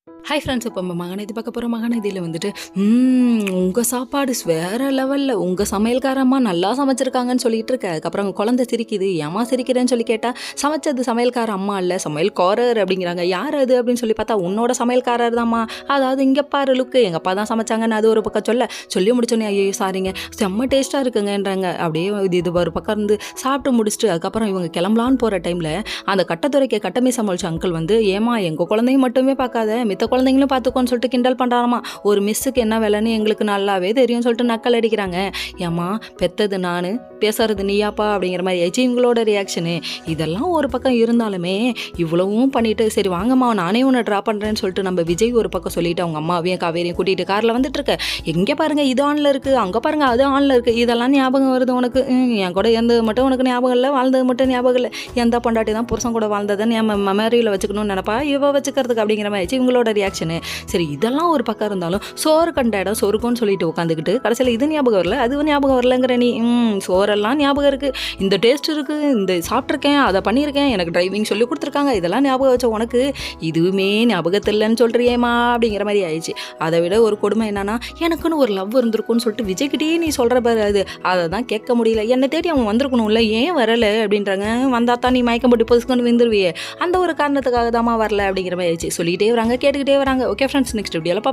Hi friends, இப்போ நம்ம மகநீதி பார்க்க போகிறோம். மகநீதியில் வந்துட்டு உங்கள் சாப்பாடு வேறு லெவலில், உங்கள் சமையல்காரம்மா நல்லா சமைச்சிருக்காங்கன்னு சொல்லிட்டு இருக்க. அதுக்கப்புறம் உங்கள் குழந்தை சிரிக்குது, ஏமா சிரிக்கிறேன்னு சொல்லி கேட்டால், சமைச்சது சமையல்கார அம்மா இல்லை சமையல்காரர் அப்படிங்கிறாங்க. யார் அது அப்படின்னு சொல்லி பார்த்தா, உன்னோட சமையல்காரர் தான்மா. அதாவது இங்கே பாரு லுக்கு, எங்கள் அப்பா தான் சமைச்சாங்கன்னு அது ஒரு பக்கம் சொல்லி முடிச்சோன்னே, ஐயோ சாரிங்க செம்ம டேஸ்ட்டாக இருக்குங்கன்றாங்க. அப்படியே இது ஒரு பக்கம் இருந்து சாப்பிட்டு முடிச்சுட்டு அதுக்கப்புறம் இவங்க கிளம்பலான்னு போகிற டைமில் அந்த கட்டத்துறைக்கு கட்டமை சமாளிச்ச அங்கிள் வந்து, ஏமா எங்கள் குழந்தையும் மட்டுமே பார்க்காத மித்த குழந்தைங்களும் பார்த்துக்கோன்னு சொல்லிட்டு கிண்டல் பண்ணுறாராமா. ஒரு மிஸ்ஸுக்கு என்ன வேலைன்னு எங்களுக்கு நல்லாவே தெரியும்னு சொல்லிட்டு நக்கல் அடிக்கிறாங்க. ஏம்மா பெத்தது நான், பேசுறது நீயாப்பா அப்படிங்கிற மாதிரி ஆயிடுச்சு இவங்களோட ரியாக்ஷனு. இதெல்லாம் ஒரு பக்கம் இருந்தாலுமே இவ்வளவும் பண்ணிட்டு, சரி வாங்கம்மா நானே உன்னை ட்ராப் பண்ணுறேன்னு சொல்லிட்டு நம்ம விஜய் ஒரு பக்கம் சொல்லிட்டு அவங்க அம்மாவையும் காவேரியும் கூட்டிகிட்டு காரில் வந்துட்டு இருக்க. எங்கே பாருங்கள் இது ஆனில் இருக்குது, அங்கே பாருங்கள் அது ஆனில் இருக்குது, இதெல்லாம் ஞாபகம் வருது உனக்கு. என் கூட எந்த மட்டும் உனக்கு ஞாபகம் இல்லை, வாழ்ந்தது மட்டும் ஞாபகம் இல்லை. எந்த பொண்டாட்டி தான் புருஷன் கூட வாழ்ந்ததுன்னு என் மெமரியில் வச்சுக்கணும்னு நினைப்பா, இவ வச்சுக்கிறதுக்கு அப்படிங்கிற மாதிரி ஆயிடுச்சு இவங்களோட ரியாக்ஷனு. சரி இதெல்லாம் ஒரு பக்கம் இருந்தாலும் சோறு கண்ட இடம் சொருக்கும்னு சொல்லிட்டு உட்காந்துக்கிட்டு கடைசியில் இது ஞாபகம் வரல அது ஞாபகம் வரலங்கிற நீ. சோறெல்லாம் ஞாபகம் இருக்குது, இந்த டேஸ்ட் இருக்குது, இந்த சாப்பிட்ருக்கேன், அதை பண்ணியிருக்கேன், எனக்கு டிரைவிங் சொல்லி கொடுத்துருக்காங்க, இதெல்லாம் ஞாபகம் வச்ச உனக்கு இதுவுமே ஞாபகத்தில் இல்லைன்னு சொல்கிறியேம்மா அப்படிங்கிற மாதிரி ஆயிடுச்சு. அதை விட ஒரு கொடுமை என்னன்னா, எனக்குன்னு ஒரு லவ் இருந்திருக்கும்னு சொல்லிட்டு விஜய்கிட்டே நீ சொல்கிற பாரு, அதை தான் கேட்க முடியல. என்னை தேடி அவன் வந்திருக்கணும்ல, ஏன் வரலை அப்படின்றாங்க. வந்தா தான் நீ மயக்கம் போட்டு பொசுக்கன்னு விந்துருவியே, அந்த ஒரு காரணத்துக்காக தாம்மா வரல அப்படிங்கிற மாதிரி ஆயிடுச்சு. சொல்லிகிட்டே வராங்க, கேட்டுக்கிட்டே வராங்க. ஓகே ஃப்ரெண்ட்ஸ், நெக்ஸ்ட் வீடியோவில்